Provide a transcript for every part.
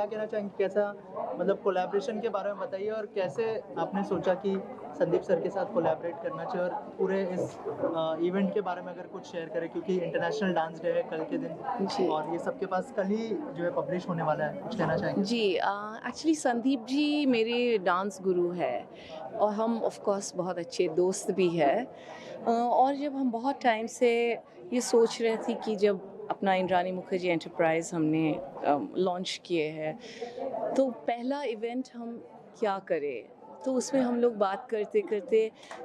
कहना चाहेंगे? कैसा मतलब कोलैबोरेशन के बारे में बताइए और कैसे आपने सोचा कि संदीप सर के साथ कोलैबोरेट करना चाहिए और पूरे इस इवेंट के बारे में अगर कुछ शेयर करें क्योंकि इंटरनेशनल डांस डे है कल के दिन जी। और ये सबके पास कल ही जो है पब्लिश होने वाला है, कुछ कहना चाहेंगे? जी, एक्चुअली संदीप जी मेरे डांस गुरु हैं और हम ऑफ कोर्स बहुत अच्छे दोस्त भी हैं। और जब हम बहुत टाइम से ये सोच रहे थे कि जब अपना इंद्रानी मुखर्जी एंटरप्राइज़ हमने लॉन्च किए हैं, तो पहला इवेंट हम क्या करें? तो उसमें हम लोग बात करते-करते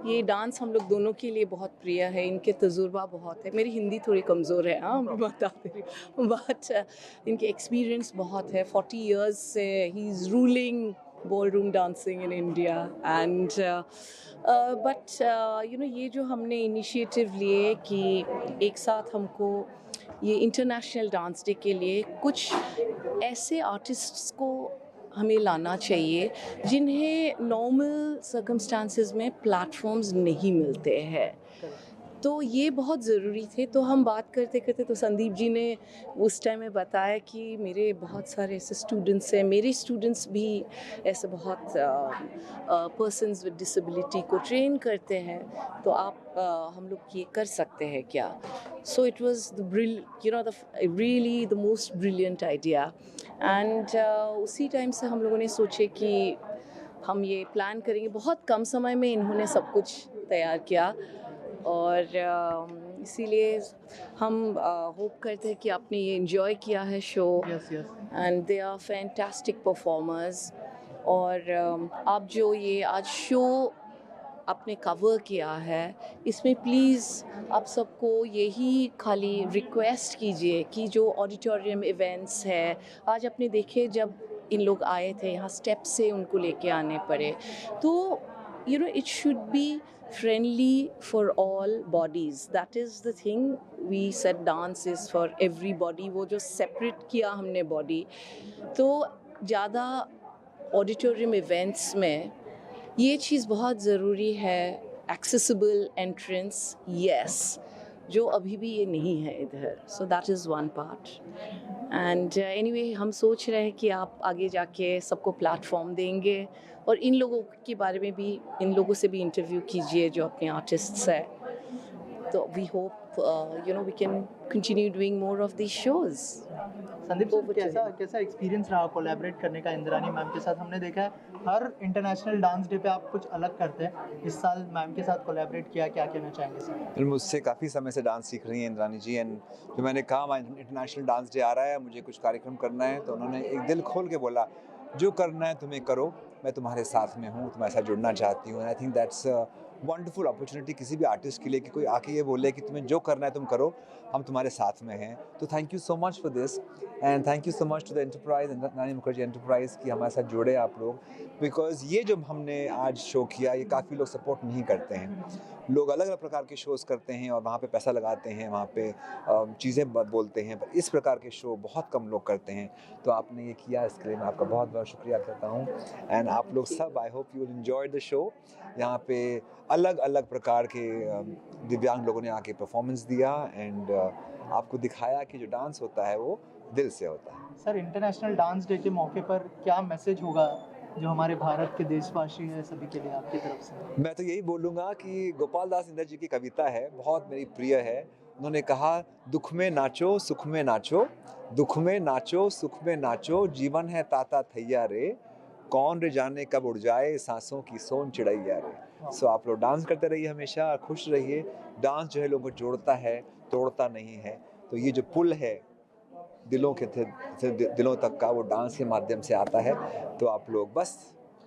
ये डांस हम लोग दोनों के लिए बहुत प्रिय है, इनके तजुर्बा बहुत है। मेरी हिंदी थोड़ी कमज़ोर है, हाँ, मैं बता दे रही हूँ। बट इनके एक्सपीरियंस बहुत है, 40 इयर्स से he is ruling ballroom dancing in India and but ये जो हमने इनिशिएटिव लिए कि एक साथ हमको ये इंटरनेशनल डांस डे के लिए कुछ ऐसे आर्टिस्ट्स को हमें लाना चाहिए जिन्हें नॉर्मल सर्कमस्टांसेस में प्लेटफॉर्म्स नहीं मिलते हैं। तो ये बहुत ज़रूरी थे। तो हम बात करते करते तो संदीप जी ने उस टाइम में बताया कि मेरे बहुत सारे ऐसे स्टूडेंट्स हैं, मेरे स्टूडेंट्स भी ऐसे बहुत पर्सन्स विद डिसेबिलिटी को ट्रेन करते हैं, तो आप हम लोग ये कर सकते हैं क्या? So it was the really the most brilliant idea and उसी टाइम से हम लोगों ने सोचे कि हम ये प्लान करेंगे। बहुत कम समय में इन्होंने सब कुछ तैयार किया और इसीलिए हम होप करते हैं कि आपने ये एंजॉय किया है show yes, yes. And they are fantastic performers. और आप जो ये आज शो आपने कवर किया है, इसमें प्लीज़ आप सबको यही खाली रिक्वेस्ट कीजिए कि जो ऑडिटोरियम इवेंट्स है, आज आपने देखे जब इन लोग आए थे यहाँ स्टेप से उनको लेके आने पड़े, तो it should be friendly for all bodies. That is the thing. We said dance is for everybody. वो जो separate किया हमने body, तो ज़्यादा ऑडिटोरियम इवेंट्स में ये चीज़ बहुत ज़रूरी है। एक्सेसिबल एंट्रेंस, यस, जो अभी भी ये नहीं है इधर। So that is one part and anyway हम सोच रहे हैं कि आप आगे जाके सबको प्लेटफॉर्म देंगे और इन लोगों के बारे में भी, इन लोगों से भी इंटरव्यू कीजिए जो अपने आर्टिस्ट्स हैं। तो we hope we can continue doing more of this shows. Sandeep sir Over to कैसा him. कैसा एक्सपीरियंस रहा कोलैबोरेट करने का इंद्रानी मैम के साथ? हमने देखा है हर इंटरनेशनल डांस डे पे आप कुछ अलग करते हैं, इस साल मैम के साथ कोलैबोरेट किया, क्या कहना चाहेंगे सर? मुझसे काफ़ी समय से डांस सीख रही हैं इंद्रानी जी एंड जो मैंने कहा इंटरनेशनल डांस डे आ रहा है, मुझे कुछ कार्यक्रम करना है, तो उन्होंने एक दिल खोल के बोला जो करना है तुम्हें करो, मैं तुम्हारे साथ में हूँ, तुम्हारे साथ जुड़ना चाहती हूँ। I think that's wonderful opportunity किसी भी आर्टिस्ट के लिए कि कोई आके ये बोले कि तुम्हें जो करना है तुम करो, हम तुम्हारे साथ में हैं। तो thank you so much for this and thank you so much to the enterprise, Indrani Mukherjee enterprise, कि हमारे साथ जुड़े आप लोग, बिकॉज ये जो हमने आज शो किया ये काफ़ी लोग सपोर्ट नहीं करते हैं। लोग अलग अलग प्रकार के शोज़ करते हैं और वहाँ पे पैसा लगाते हैं, वहाँ पे चीज़ें बोलते हैं, पर इस प्रकार के शो बहुत कम लोग करते हैं। तो आपने ये किया, इसके लिए मैं आपका बहुत बहुत शुक्रिया करता हूँ एंड आप लोग सब, I hope you will enjoy the show. यहाँ पे अलग अलग प्रकार के दिव्यांग लोगों ने आके परफॉर्मेंस दिया एंड आपको दिखाया कि जो डांस होता है वो दिल से होता है। सर इंटरनेशनल डांस डे के मौके पर क्या मैसेज होगा जो हमारे भारत के देशवासी हैं सभी के लिए आपकी तरफ से? मैं तो यही बोलूँगा कि गोपाल दास इंदर जी की कविता है, बहुत मेरी प्रिय है। उन्होंने कहा, दुख में नाचो सुख में नाचो, दुख में नाचो सुख में नाचो, जीवन है ताता थैया रे, कौन रे जाने कब उड़ जाए सांसों की सोन चिड़ैया रे। सो आप लोग डांस करते रहिए, हमेशा खुश रहिए। डांस जो है लोगों को जोड़ता है, तोड़ता नहीं है। तो ये जो पुल है दिलों के दिलों तक का, वो डांस के माध्यम से आता है। तो आप लोग बस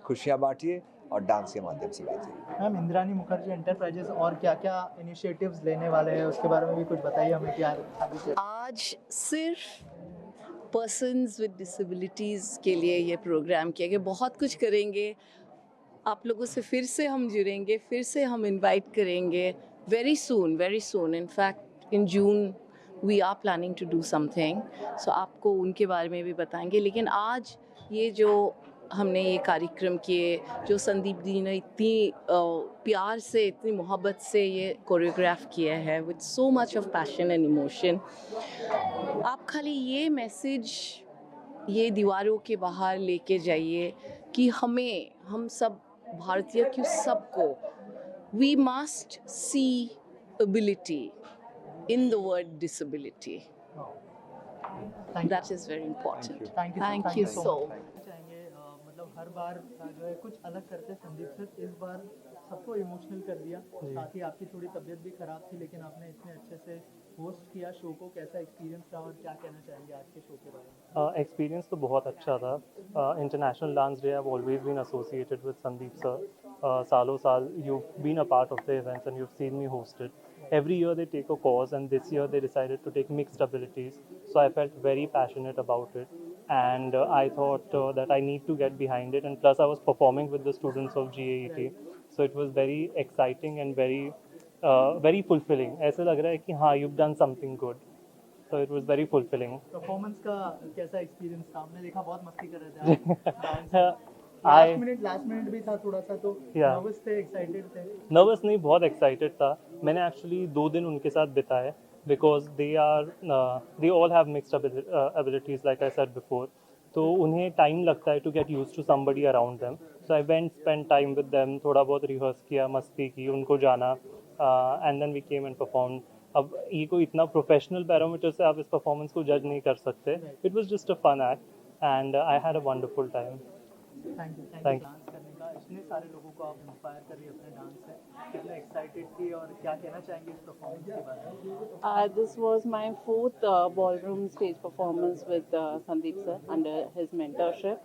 खुशियाँ बांटिए और डांस के माध्यम से बांटिए। मैम इंद्रानी मुखर्जी एंटरप्राइजेस और क्या क्या इनिशिएटिव्स लेने वाले हैं उसके बारे में भी कुछ बताइए हमें, क्या आगे से? आज सिर्फ पर्सन्स विद डिसेबिलिटीज़ के लिए ये प्रोग्राम किया गया। बहुत कुछ करेंगे, आप लोगों से फिर से हम जुड़ेंगे, फिर से हम इनवाइट करेंगे very soon. In fact in June we are planning to do something, so आपको उनके बारे में भी बताएंगे। लेकिन आज ये जो हमने ये कार्यक्रम किए, जो संदीप दी ने इतनी प्यार से, इतनी मोहब्बत से ये कोरियोग्राफ किया है with so much of passion and emotion, आप खाली ये मैसेज ये दीवारों के बाहर लेके जाइए कि हम सब भारतीय क्यों सबको we must see ability in the word disability. Thank That is very important. Thank you so so much. चाहेंगे मतलब हर बार जो है कुछ अलग करते हैं संदीप सर, इस बार सबको इमोशनल कर दिया. साथ ही आपकी थोड़ी तबीयत भी खराब थी, लेकिन आपने इतने अच्छे से होस्ट किया शो को. कैसा एक्सपीरियंस रहा और क्या कहना चाहेंगे आज के शो के बारे में? एक्सपीरियंस तो बहुत अच्छा था. International dance day I always been associated with Sandeep sir. सालों साल you been a part of the events and you have seen me hosted. Every year they take a cause, and this year they decided to take mixed abilities. So I felt very passionate about it, and I thought that I need to get behind it. And plus, I was performing with the students of GAET, so it was very exciting and very fulfilling. ऐसा लग रहा है कि हाँ, you've done something good. So it was very fulfilling. Performance का कैसा experience था? आपने देखा बहुत मस्ती कर रहे थे आप. लास्ट मिनट भी था थोड़ा सा, तो नर्वस थे, एक्साइटेड थे? नर्वस नहीं, बहुत एक्साइटेड था. मैंने एक्चुअली 2 दिन उनके साथ बिताए because they all have mixed abilities like I said before. तो उन्हें टाइम लगता है to get use to somebody around them. So I went spend time with them, थोड़ा बहुत रिहर्स किया, मस्ती की, उनको जाना, and then we came and perform. अब ये कोई इतना प्रोफेशनल पैरामीटर से आप इस परफॉर्मेंस को जज नहीं कर सकते. It was just a fun act and I had a wonderful time. Thank you. Thank you. Dance करने का, इतने सारे लोगों को आप इंस्पायर कर रही है अपने डांस से. कितने एक्साइटेड थी और क्या कहना चाहेंगे इस परफॉर्मेंस के बारे में? This was my fourth ballroom stage performance with Sandeep sir under his mentorship,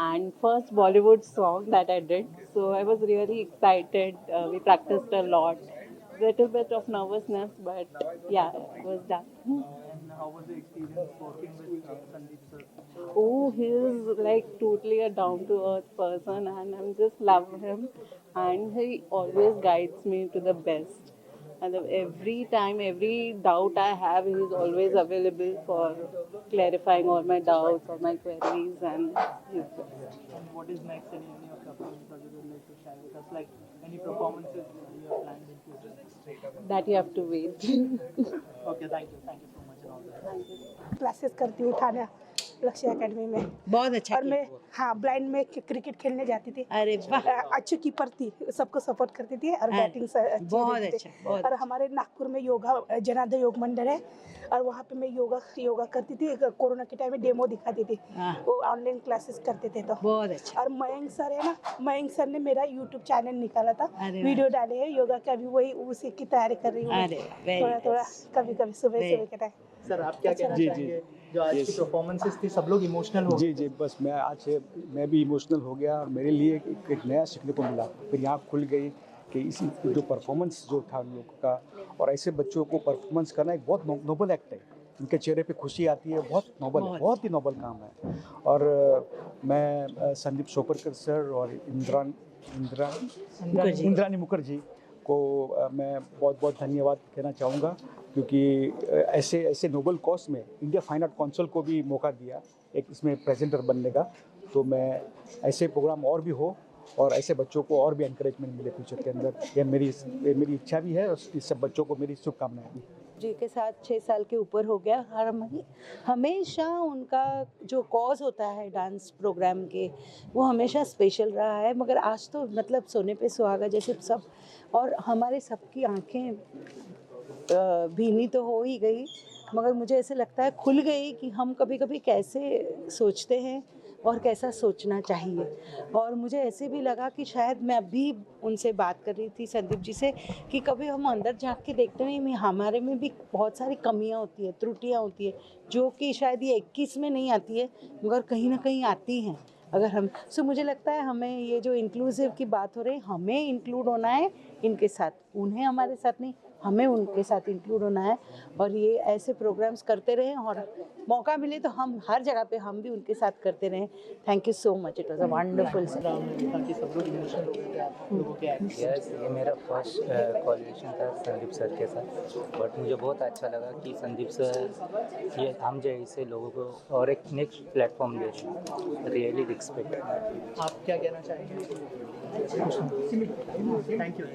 and first Bollywood song that I did. So I was really excited. We practiced a lot. Little bit of nervousness, but yeah, it was done. And how was the experience working with Sandeep sir? Oh, he is like totally a down to earth person, and I'm just love him. And he always guides me to the best. And every time, every doubt I have, he is always available for clarifying all my doubts, all my queries, and he's best. And what is next? Any of your plans that you would like to share with us? Like any performances you have planned in future? That you have to wait. Okay, thank you so much and all that. Thank you. Classes करती हूँ थाना लक्ष्य academy में. बहुत अच्छा और मैं blind में क्रिकेट खेलने जाती थी. अरे वाह, अच्छी कीपर थी, सबको सपोर्ट करती थी और हाँ, बैटिंग से बहुत अच्छा, बहुत और हमारे नागपुर में योगा जनार्दन योग मंदिर है, और वहाँ पे मैं योगा करती थी. कोरोना के टाइम में डेमो दिखाती थी. हाँ। वो ऑनलाइन क्लासेस करते थे. तो बहुत अच्छा. और मयंक सर है ना, मयंक सर ने मेरा यूट्यूब चैनल निकाला था, अरे वाह। वीडियो डाले हैं योगा का भी, वही उसी की तैयारी कर रही हूँ. अरे वाह, very थोड़ा थोड़ा nice. कभी सुबह के टाइम. सर, आप क्या कहना जी, चाहेंगे? जो आज की परफॉर्मेंसेस थी, सब लोग इमोशनल हो जी गए. जी, बस मैं भी इमोशनल हो गया, और मेरे लिए एक नया सीखने को मिला. फिर यहाँ खुल गई कि इसी जो परफॉर्मेंस जो था उन लोगों का, और ऐसे बच्चों को परफॉर्मेंस करना एक बहुत नोबल एक्ट है. उनके चेहरे पे खुशी आती है, बहुत नोबल है, बहुत ही नोबल काम है. और मैं संदीप सोपरकर सर और इंद्रानी मुखर्जी को मैं बहुत बहुत धन्यवाद कहना चाहूँगा, क्योंकि ऐसे नोबल कॉज में इंडिया फाइन आर्ट काउंसिल को भी मौका दिया एक इसमें प्रेजेंटर बनने का. तो मैं ऐसे प्रोग्राम और भी हो, और ऐसे बच्चों को और भी एनकरेजमेंट मिले फ्यूचर के अंदर, ये मेरी इच्छा भी है, और इस सब बच्चों को मेरी शुभकामनाएं भी. जी के साथ 6 साल के ऊपर हो गया. हमेशा उनका जो कॉज होता है डांस प्रोग्राम के, वो हमेशा स्पेशल रहा है. मगर आज तो मतलब सोने पे सुहागा जैसे सब, और हमारे सबकी आंखें भीनी तो हो ही गई, मगर मुझे ऐसे लगता है खुल गई कि हम कभी कभी कैसे सोचते हैं और कैसा सोचना चाहिए. और मुझे ऐसे भी लगा कि शायद मैं अभी उनसे बात कर रही थी संदीप जी से, कि कभी हम अंदर झांक के देखते नहीं, हमारे में भी बहुत सारी कमियां होती है, त्रुटियां होती है, जो कि शायद ये 21 में नहीं आती है, मगर कहीं ना कहीं आती हैं. अगर हम मुझे लगता है हमें ये जो इंक्लूसिव की बात हो रही है, हमें इंक्लूड होना है इनके साथ, उन्हें हमारे साथ नहीं, हमें उनके साथ इंक्लूड होना है. और ये ऐसे प्रोग्राम्स करते रहें, और मौका मिले तो हम हर जगह पे हम भी उनके साथ करते रहें. Thank you so much. It was a wonderful. ताकि सब लोग इमोशनल हो गए थे आप लोगों के एक्ट. यस, ये मेरा फर्स्ट कोलैबोरेशन था संदीप सर के साथ, बट मुझे बहुत अच्छा लगा कि संदीप सर ये हम जैसे लोगों को और एक नेक्स्ट प्लेटफॉर्म दे रहे हैं. Really respect. आप क्या कहना चाहेंगे? Thank you.